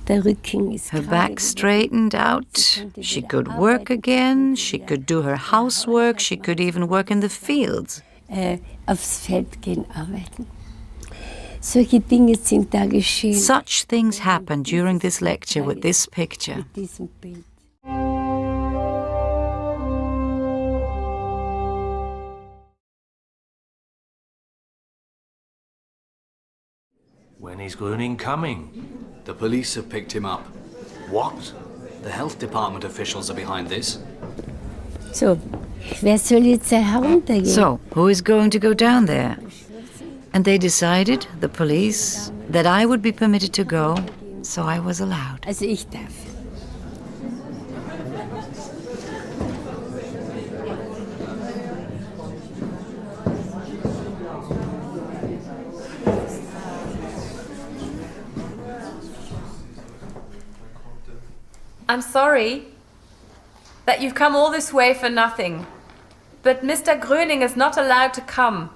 Her back straightened out. She could work again. She could do her housework. She could even work in the fields. Such things happened during this lecture with this picture. When is Gröning coming? The police have picked him up. What? The health department officials are behind this. So, who is going to go down there? And they decided, the police, that I would be permitted to go, so I was allowed. I'm sorry that you've come all this way for nothing, but Mr. Groening is not allowed to come.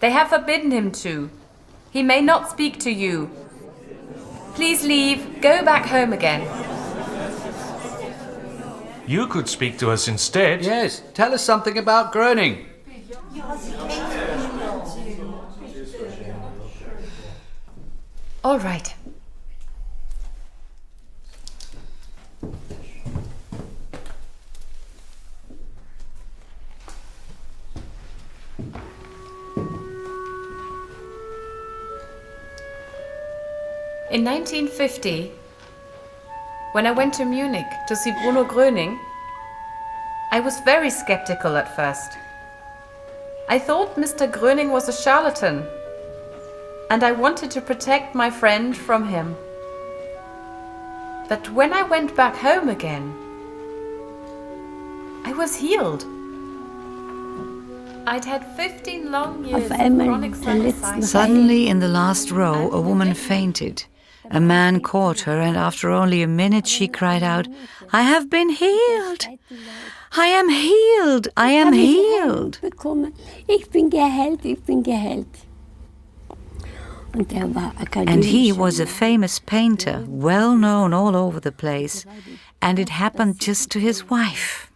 They have forbidden him to. He may not speak to you. Please leave. Go back home again. You could speak to us instead. Yes, tell us something about Groening. All right. In 1950, when I went to Munich to see Bruno Gröning, I was very skeptical at first. I thought Mr. Groening was a charlatan, and I wanted to protect my friend from him. But when I went back home again, I was healed. I'd had 15 long years of chronic sinusitis. Suddenly, in the last row, a woman fainted. A man caught her, and after only a minute she cried out, "I have been healed! I am healed! I am healed!" And he was a famous painter, well known all over the place, and it happened just to his wife.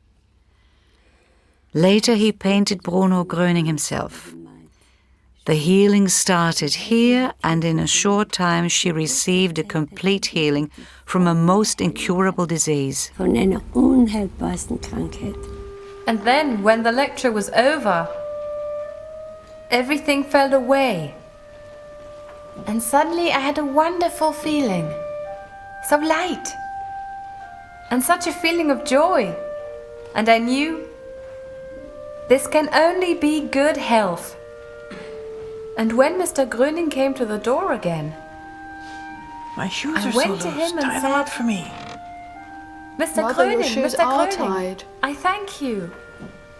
Later he painted Bruno Gröning himself. The healing started here, and in a short time she received a complete healing from a most incurable disease. And then, when the lecture was over, everything fell away. And suddenly I had a wonderful feeling. So light. And such a feeling of joy. And I knew this can only be good health. And when Mr. Groening came to the door again, my shoes I are went so to loose. him and Tie them said, up for me. Mr. Mother, your Groening, shoes Mr. are Groening, tied. I thank you.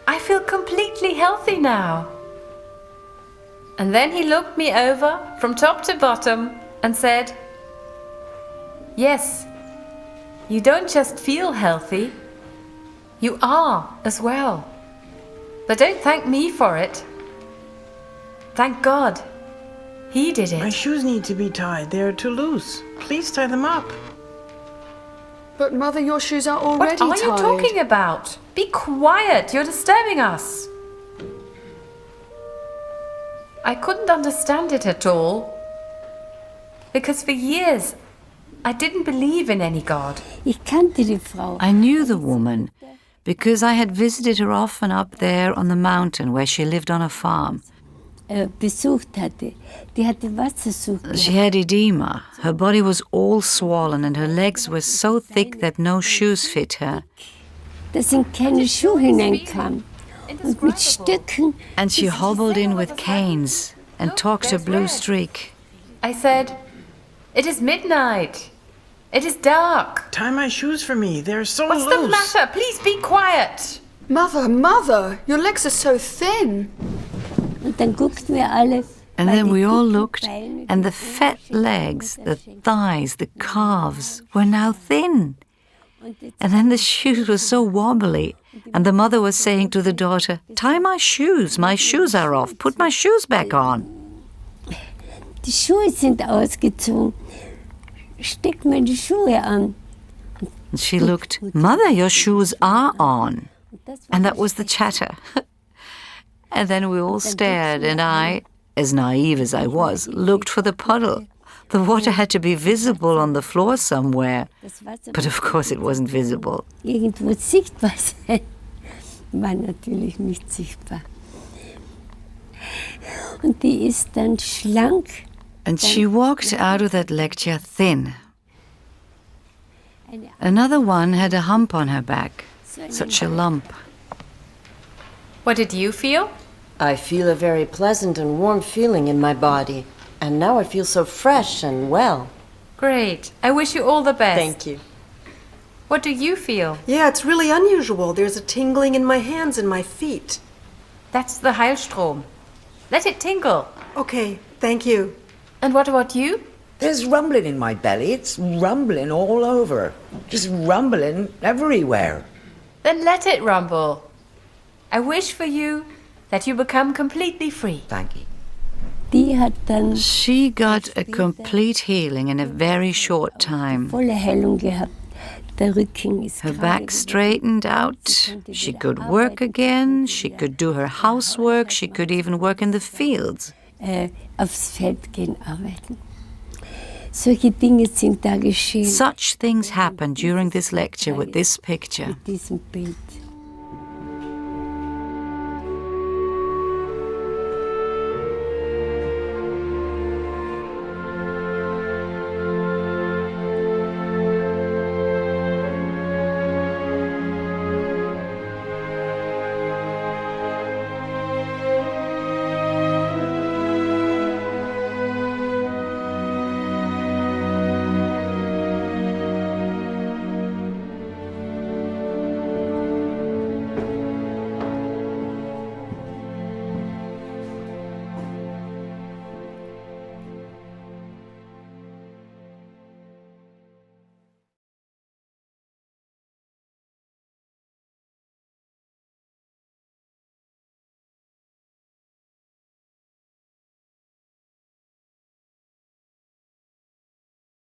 I feel completely healthy now. And then he looked me over from top to bottom and said, "Yes, you don't just feel healthy, you are as well. But don't thank me for it. Thank God. He did My it." shoes need to be tied. They're too loose. Please tie them up. But Mother, your shoes are already What are you tied. talking about? Be quiet, you're disturbing us. I couldn't understand it at all. Because for years, I didn't believe in any God. I knew the woman because I had visited her often up there on the mountain where she lived on a farm. She had edema. Her body was all swollen and her legs were so thick that no shoes fit her. And she hobbled in with canes and talked a blue streak. I said, "It is midnight. It is dark. Tie my shoes for me. They're so What's loose. the matter? Please be quiet." Mother, your legs are so thin. And then we all looked, and the fat legs, the thighs, the calves were now thin. And then the shoes were so wobbly, and the mother was saying to the daughter, "Tie my shoes are off, put my shoes back on." steck mal die Schuhe an. And she looked, Mother, your shoes are on. And that was the chatter. And then we all stared, and I, as naive as I was, looked for the puddle. The water had to be visible on the floor somewhere. But of course it wasn't visible. Irgendwo sichtbar sein. War natürlich nicht sichtbar. Und die ist dann schlank. And she walked out of that lecture thin. Another one had a hump on her back, such a lump. What did you feel? I feel a very pleasant and warm feeling in my body. And now I feel so fresh and well. Great. I wish you all the best. Thank you. What do you feel? Yeah, it's really unusual. There's a tingling in my hands and my feet. That's the Heilstrom. Let it tingle. Okay, thank you. And what about you? There's rumbling in my belly. It's rumbling all over. Just rumbling everywhere. Then let it rumble. I wish for you that you become completely free. Thank you. Die hat dann She got a complete healing in a very short time. volle Heilung gehabt. Der Rücken ist Her gerade back geworden. straightened out. She could work again. She could do her housework. She could even work in the fields. Aufs Feld gehen arbeiten. Solche Dinge sind da geschehen Such things happened during this lecture with this picture. mit diesem Bild.